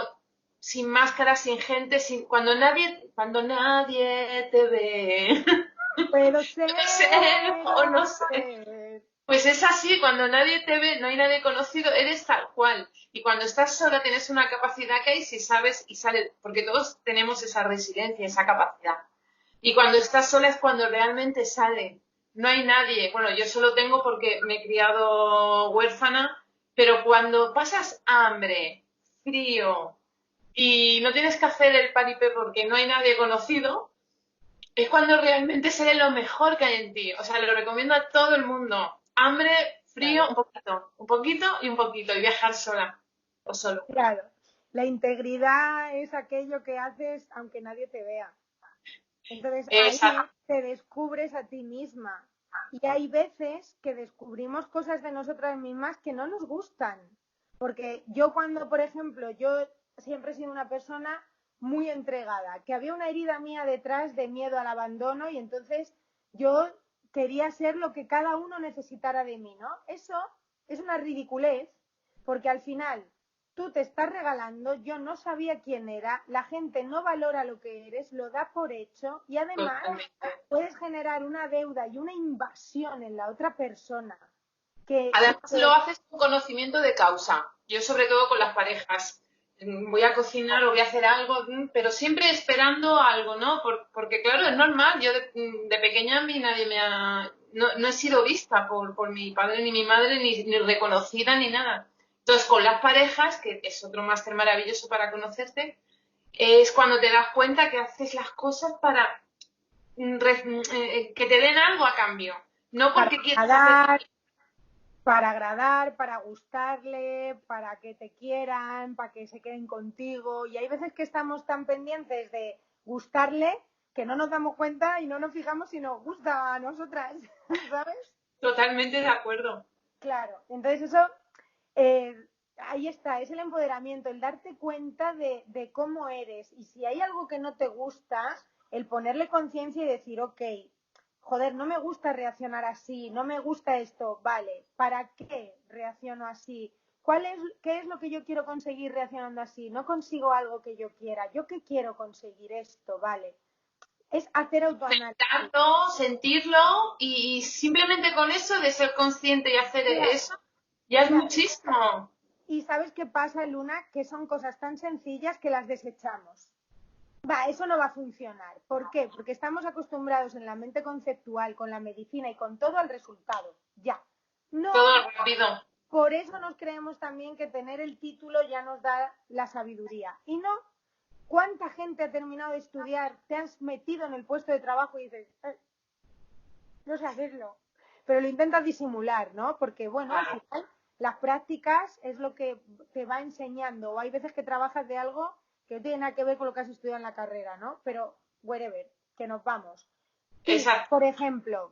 S1: sin máscara, sin gente, cuando nadie te ve.
S2: Puedo
S1: No
S2: ser,
S1: sé, o no
S2: puedo
S1: sé.
S2: ser.
S1: Pues es así, cuando nadie te ve, no hay nadie conocido, eres tal cual. Y cuando estás sola tienes una capacidad que hay si sabes y sale, porque todos tenemos esa resiliencia, esa capacidad. Y cuando estás sola es cuando realmente sale. No hay nadie. Bueno, yo solo tengo porque me he criado huérfana, pero cuando pasas hambre, frío y no tienes que hacer el paripé porque no hay nadie conocido, es cuando realmente sale lo mejor que hay en ti. O sea, lo recomiendo a todo el mundo. Hambre, frío,
S2: Claro,
S1: un poquito y un poquito. Y viajar sola o solo.
S2: claro. La integridad es aquello que haces aunque nadie te vea. Entonces ahí
S1: Esa,
S2: te descubres a ti misma. Y hay veces que descubrimos cosas de nosotras mismas que no nos gustan. Porque yo cuando, por ejemplo, yo siempre he sido una persona muy entregada, que había una herida mía detrás de miedo al abandono y entonces yo quería ser lo que cada uno necesitara de mí, ¿no? Eso es una ridiculez, porque al final tú te estás regalando, yo no sabía quién era, la gente no valora lo que eres, lo da por hecho y además
S1: Totalmente.
S2: puedes generar una deuda y una invasión en la otra persona
S1: Además, lo
S2: que
S1: haces con conocimiento de causa. Yo, sobre todo con las parejas, voy a cocinar o voy a hacer algo, pero siempre esperando algo, ¿no? Porque, claro, es normal. Yo de pequeña a mí nadie me ha... No he sido vista por mi padre ni mi madre, ni reconocida ni nada. Entonces, con las parejas, que es otro máster maravilloso para conocerte, es cuando te das cuenta que haces las cosas para que te den algo a cambio. No
S2: para
S1: porque quieras hacer...
S2: agradar, para agradar, para gustarle, para que te quieran, para que se queden contigo. Y hay veces que estamos tan pendientes de gustarle que no nos damos cuenta y no nos fijamos si nos gusta a nosotras, ¿sabes?
S1: Totalmente de acuerdo.
S2: Claro, entonces eso, eh, ahí está, es el empoderamiento, el darte cuenta de cómo eres. Y si hay algo que no te gusta, el ponerle conciencia y decir, ok, joder, no me gusta reaccionar así, no me gusta esto, vale, ¿para qué reacciono así? ¿Qué es lo que yo quiero conseguir reaccionando así? No consigo algo que yo quiera, ¿yo qué quiero conseguir esto? Vale, es hacer autoanálisis.
S1: Tanto, sentirlo y simplemente con eso de ser consciente y hacer
S2: Claro,
S1: eso, ya es
S2: claro.
S1: muchísimo.
S2: Y ¿sabes qué pasa, Luna? Que son cosas tan sencillas que las desechamos. Va, eso no va a funcionar. ¿Por qué? Porque estamos acostumbrados en la mente conceptual, con la medicina y con todo al resultado. Ya. No,
S1: Todo rápido.
S2: por eso nos creemos también que tener el título ya nos da la sabiduría. Y no, ¿cuánta gente ha terminado de estudiar, te has metido en el puesto de trabajo y dices, no sé hacerlo? Pero lo intentas disimular, ¿no? Porque, bueno, al
S1: Claro.
S2: final las prácticas es lo que te va enseñando. O hay veces que trabajas de algo que no tiene nada que ver con lo que has estudiado en la carrera, ¿no? Pero, wherever, que nos vamos. Y,
S1: Exacto.
S2: por ejemplo,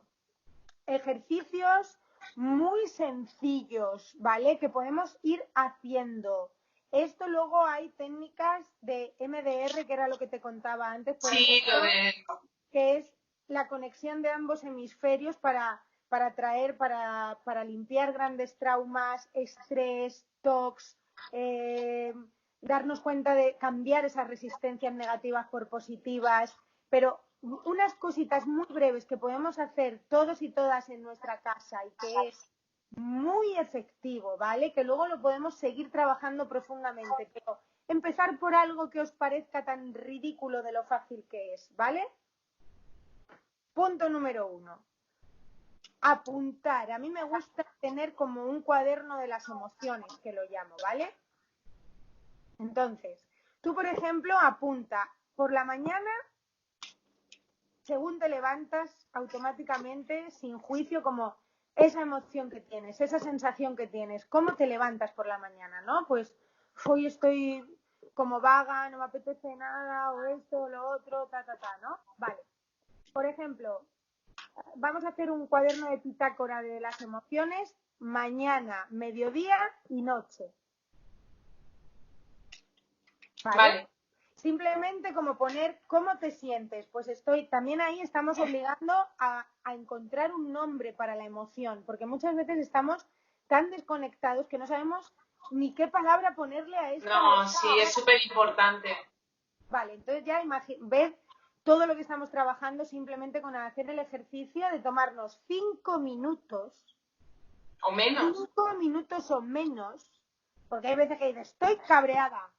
S2: ejercicios muy sencillos, ¿vale? Que podemos ir haciendo. Esto luego hay técnicas de MDR, que era lo que te contaba antes, por
S1: Sí, lo
S2: ejemplo,
S1: de...
S2: que es la conexión de ambos hemisferios para limpiar grandes traumas, estrés, tox, eh, darnos cuenta de cambiar esas resistencias negativas por positivas, pero unas cositas muy breves que podemos hacer todos y todas en nuestra casa y que es muy efectivo, ¿vale? Que luego lo podemos seguir trabajando profundamente, pero empezar por algo que os parezca tan ridículo de lo fácil que es, ¿vale? Punto número 1. Apuntar. A mí me gusta tener como un cuaderno de las emociones, que lo llamo, ¿vale? Entonces, tú, por ejemplo, apunta por la mañana, según te levantas, automáticamente, sin juicio, como esa emoción que tienes, esa sensación que tienes, cómo te levantas por la mañana, ¿no? Pues hoy estoy como vaga, no me apetece nada, o esto, o lo otro, ¿no? Vale. Por ejemplo, vamos a hacer un cuaderno de bitácora de las emociones mañana, mediodía y noche, ¿vale?
S1: Vale.
S2: Simplemente como poner cómo te sientes. Pues también ahí estamos obligando a encontrar un nombre para la emoción, porque muchas veces estamos tan desconectados que no sabemos ni qué palabra ponerle a esta
S1: No,
S2: emoción.
S1: sí, es súper importante.
S2: Vale, entonces ya ves todo lo que estamos trabajando simplemente con hacer el ejercicio de tomarnos 5 minutos
S1: O menos.
S2: 5 minutos o menos, porque hay veces que dices, estoy cabreada.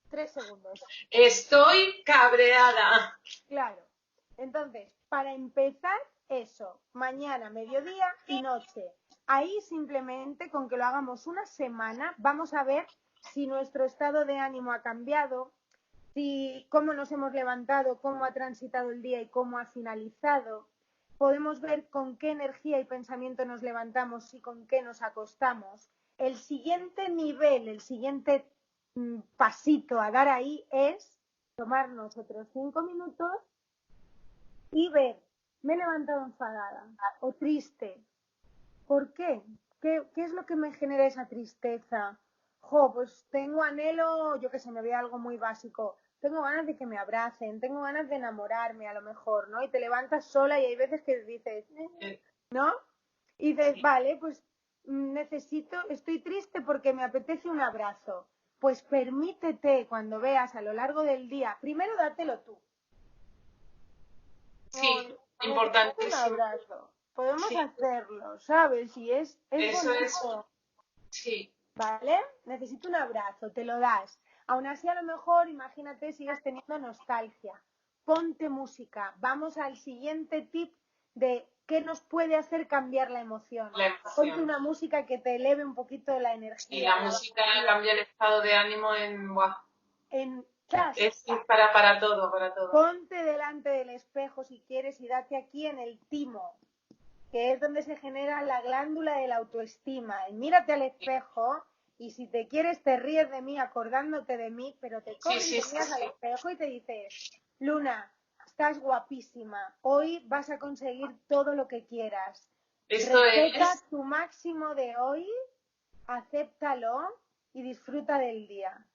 S2: 3 segundos.
S1: Estoy cabreada.
S2: Claro. Entonces, para empezar, eso, mañana, mediodía y noche. Ahí simplemente con que lo hagamos una semana, vamos a ver si nuestro estado de ánimo ha cambiado, si cómo nos hemos levantado, cómo ha transitado el día y cómo ha finalizado. Podemos ver con qué energía y pensamiento nos levantamos y con qué nos acostamos. El siguiente nivel, el siguiente pasito a dar ahí es tomarnos otros 5 minutos y ver, me he levantado enfadada o triste. ¿Por qué? ¿Qué es lo que me genera esa tristeza? Pues tengo anhelo, yo que sé, me veo algo muy básico, tengo ganas de que me abracen, tengo ganas de enamorarme a lo mejor, ¿no? Y te levantas sola y hay veces que dices, ¿no? Y dices, vale, pues estoy triste porque me apetece un abrazo. Pues permítete cuando veas a lo largo del día, primero dátelo tú.
S1: Sí,
S2: Necesito un
S1: importantísimo.
S2: abrazo. Podemos
S1: Sí,
S2: hacerlo, ¿sabes? Y es
S1: eso es,
S2: bonito,
S1: sí.
S2: ¿vale? Necesito un abrazo, te lo das. Aún así, a lo mejor, imagínate, sigues teniendo nostalgia. Ponte música. Vamos al siguiente tip de qué nos puede hacer cambiar la emoción.
S1: La
S2: Ponte
S1: emoción.
S2: una música que te eleve un poquito la
S1: Y
S2: energía,
S1: la
S2: la
S1: música
S2: batería.
S1: cambia el estado de ánimo en, ¡buah!
S2: En chas,
S1: Es para todo, para todo.
S2: ponte delante del espejo si quieres y date aquí en el timo, que es donde se genera la glándula de la autoestima. Y mírate al espejo y si te quieres te ríes de mí acordándote de mí, pero te
S1: Sí,
S2: coges y
S1: sí,
S2: te
S1: sí,
S2: miras al
S1: sí.
S2: espejo y te dices, Luna, estás guapísima, hoy vas a conseguir todo lo que quieras.
S1: Esto
S2: Respeta
S1: es,
S2: tu máximo de hoy, acéptalo y disfruta del día.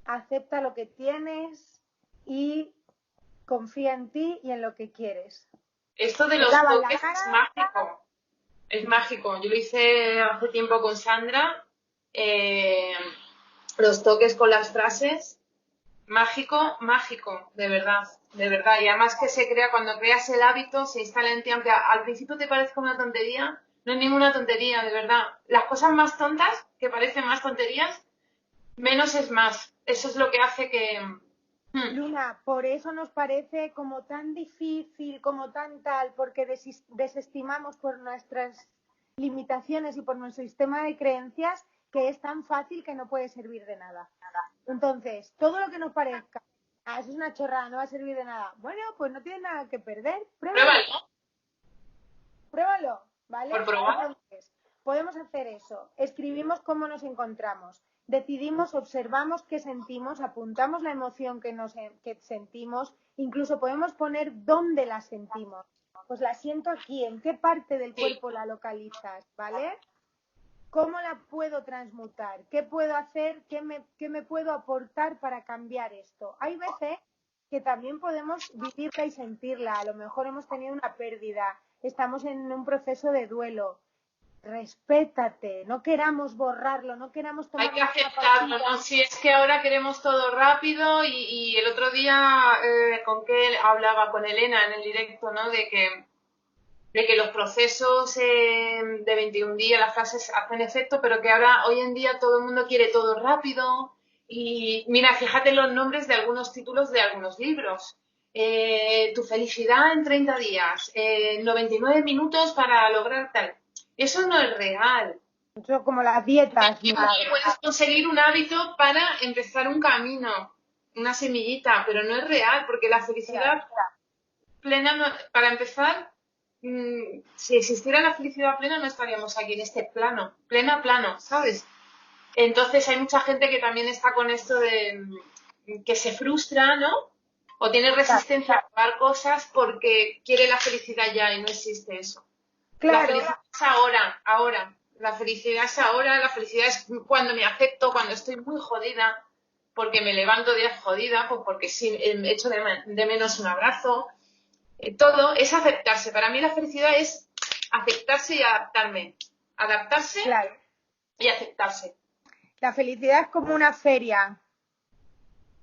S2: Acepta lo que tienes y confía en ti y en lo que quieres.
S1: esto de
S2: Te
S1: los
S2: lavas la
S1: toques
S2: cara.
S1: es mágico. Es mágico. Yo lo hice hace tiempo con Sandra. eh, los toques con las frases. Mágico, mágico, de verdad, de verdad. Y además que se crea, cuando creas el hábito, se instala en ti, aunque al principio te parezca una tontería, no es ninguna tontería, de verdad. Las cosas más tontas, que parecen más tonterías, menos es más. Eso es lo que hace que...
S2: Luna, por eso nos parece como tan difícil, como tan tal, porque desestimamos por nuestras limitaciones y por nuestro sistema de creencias que es tan fácil que no puede servir de nada. Entonces, todo lo que nos parezca, eso es una chorrada, no va a servir de nada. Bueno, pues no tienes nada que perder, pruébalo.
S1: Pruébalo,
S2: Pruébalo, ¿vale?
S1: por probar.
S2: Entonces, podemos hacer eso. Escribimos cómo nos encontramos. Decidimos, observamos qué sentimos, apuntamos la emoción que sentimos, incluso podemos poner dónde la sentimos. Pues la siento aquí, en qué parte del
S1: Sí.
S2: cuerpo la localizas, ¿vale? ¿Cómo la puedo transmutar? ¿Qué puedo hacer? ¿Qué me puedo aportar para cambiar esto? Hay veces que también podemos vivirla y sentirla. A lo mejor hemos tenido una pérdida, estamos en un proceso de duelo. Respétate, no queramos borrarlo, no queramos
S1: Hay que
S2: tomarnos una
S1: aceptarlo, ¿no?
S2: pastilla.
S1: Si es que ahora queremos todo rápido y el otro día, con que hablaba con Elena en el directo, ¿no? De que los procesos de 21 días, las fases hacen efecto, pero que ahora, hoy en día, todo el mundo quiere todo rápido. Y mira, fíjate los nombres de algunos títulos de algunos libros. Tu felicidad en 30 días, 99 minutos para lograr tal. Eso no es real.
S2: Eso como las dietas, milagros.
S1: Puedes conseguir un hábito para empezar un camino, una semillita, pero no es real, porque la
S2: Claro.
S1: felicidad plena, para empezar, si existiera la felicidad plena no estaríamos aquí en este plano, plano, ¿sabes? Entonces hay mucha gente que también está con esto de que se frustra, ¿no? O tiene resistencia a probar cosas porque quiere la felicidad ya y no existe eso. La
S2: Claro,
S1: felicidad es ahora, ahora. La felicidad es ahora, la felicidad es cuando me acepto, cuando estoy muy jodida, porque me levanto días jodida, pues porque sí, echo de menos un abrazo. Todo es aceptarse. Para mí la felicidad es aceptarse y adaptarme. Adaptarse
S2: claro.
S1: y aceptarse.
S2: La felicidad es como una feria.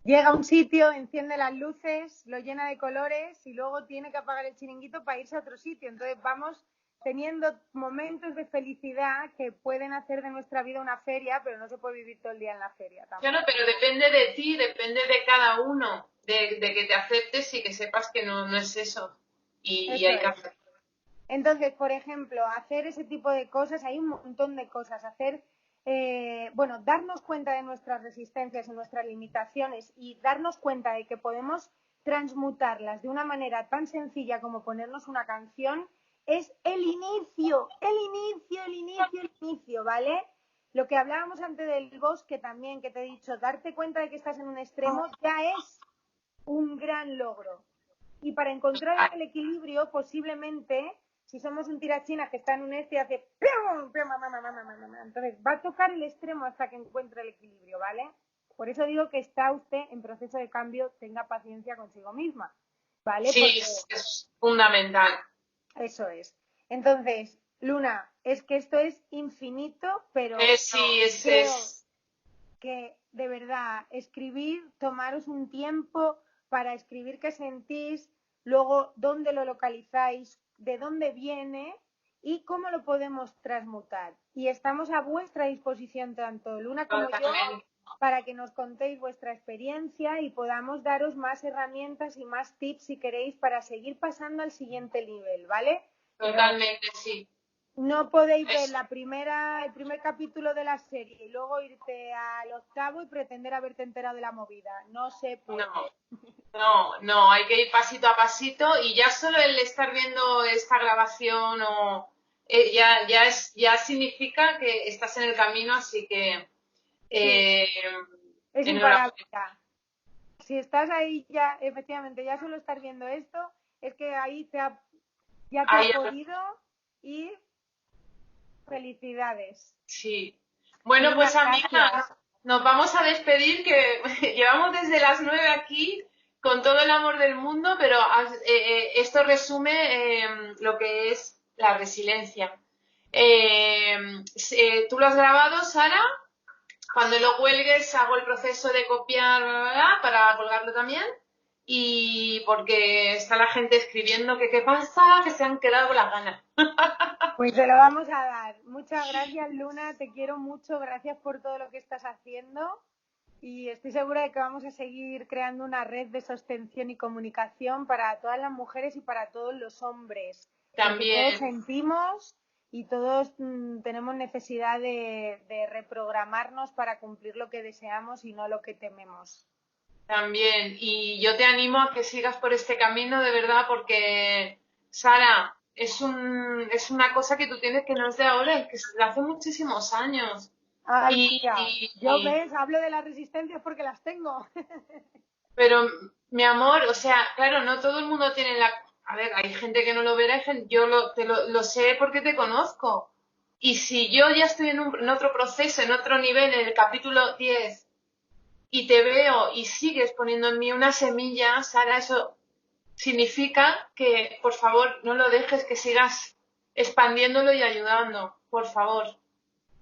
S2: Llega a un sitio, enciende las luces, lo llena de colores y luego tiene que apagar el chiringuito para irse a otro sitio. Entonces vamos teniendo momentos de felicidad que pueden hacer de nuestra vida una feria, pero no se puede vivir todo el día en la feria
S1: Claro,
S2: tampoco.
S1: pero depende de ti, depende de cada uno, de que te aceptes y que sepas que no es eso. Y
S2: Eso
S1: hay que
S2: es.
S1: hacerlo.
S2: Entonces, por ejemplo, hacer ese tipo de cosas, hay un montón de cosas. Bueno, darnos cuenta de nuestras resistencias y nuestras limitaciones y darnos cuenta de que podemos transmutarlas de una manera tan sencilla como ponernos una canción, es el inicio, el inicio, el inicio, el inicio, ¿vale? Lo que hablábamos antes del bosque también, que te he dicho, darte cuenta de que estás en un extremo ya es un gran logro. Y para encontrar el equilibrio, posiblemente, si somos un tirachinas que está en un este y hace... Entonces va a tocar el extremo hasta que encuentre el equilibrio, ¿vale? Por eso digo que está usted en proceso de cambio, tenga paciencia consigo misma, ¿vale?
S1: Sí,
S2: Porque
S1: es fundamental.
S2: eso es. Entonces, Luna, es que esto es infinito, pero
S1: Sí,
S2: creo que de verdad escribir, tomaros un tiempo para escribir qué sentís, luego dónde lo localizáis, de dónde viene y cómo lo podemos transmutar. Y estamos a vuestra disposición, tanto Luna como yo, para que nos contéis vuestra experiencia y podamos daros más herramientas y más tips si queréis para seguir pasando al siguiente nivel, ¿vale?
S1: Totalmente, sí.
S2: No podéis ver el primer capítulo de la serie y luego irte al octavo y pretender haberte enterado de la movida. No se puede.
S1: No, hay que ir pasito a pasito y ya solo el estar viendo esta grabación ya significa que estás en el camino, así que
S2: Sí, es
S1: enhorabuena.
S2: imparable. Si estás ahí ya, efectivamente, ya solo estar viendo esto, es que ahí ya te ha podido ir. Felicidades.
S1: Sí. Bueno,
S2: Luna,
S1: pues amiga,
S2: gracias.
S1: nos vamos a despedir, que llevamos desde las 9 aquí con todo el amor del mundo, pero esto resume lo que es la resiliencia. ¿Tú lo has grabado, Sara? Cuando lo cuelgues hago el proceso de copiar para colgarlo también. Y porque está la gente escribiendo que qué pasa, que se han quedado con las ganas.
S2: Pues te lo vamos a dar. Muchas gracias, Luna. Te quiero mucho. Gracias por todo lo que estás haciendo. Y estoy segura de que vamos a seguir creando una red de sostención y comunicación para todas las mujeres y para todos los hombres. Porque todos
S1: También.
S2: sentimos y todos tenemos necesidad de reprogramarnos para cumplir lo que deseamos y no lo que tememos.
S1: También, y yo te animo a que sigas por este camino de verdad porque, Sara, es una cosa que tú tienes que no es de ahora, es que es de hace muchísimos años.
S2: Ay,
S1: Y,
S2: tía, yo ves, hablo de las resistencias porque las tengo.
S1: pero, mi amor, o sea, claro, no todo el mundo tiene la... A ver, hay gente que no lo verá, yo lo sé porque te conozco. Y si yo ya estoy en otro proceso, en otro nivel, en el capítulo 10 y te veo y sigues poniendo en mí una semilla, Sara, eso significa que, por favor, no lo dejes, que sigas expandiéndolo y ayudando, por favor,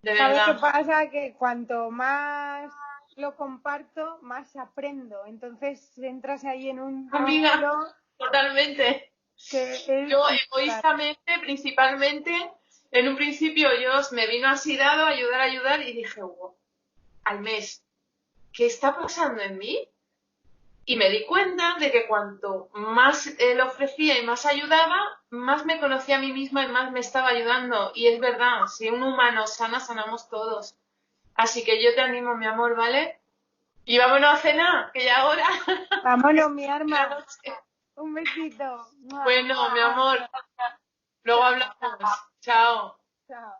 S1: de
S2: ¿Sabes qué
S1: verdad.
S2: pasa? Que cuanto más lo comparto, más aprendo. Entonces entras ahí en un
S1: Amiga,
S2: círculo
S1: totalmente.
S2: que es...
S1: Yo egoístamente, principalmente, en un principio Dios me vino así dado, ayudar, y dije, al mes, ¿qué está pasando en mí? Y me di cuenta de que cuanto más le ofrecía y más ayudaba, más me conocía a mí misma y más me estaba ayudando. Y es verdad, si un humano sana, sanamos todos. Así que yo te animo, mi amor, ¿vale? Y vámonos a cenar, que ya ahora.
S2: Vámonos, mi arma.
S1: La noche.
S2: Un besito. ¡Mua!
S1: Bueno, mi amor, luego
S2: Chao.
S1: hablamos. Chao.
S2: Chao.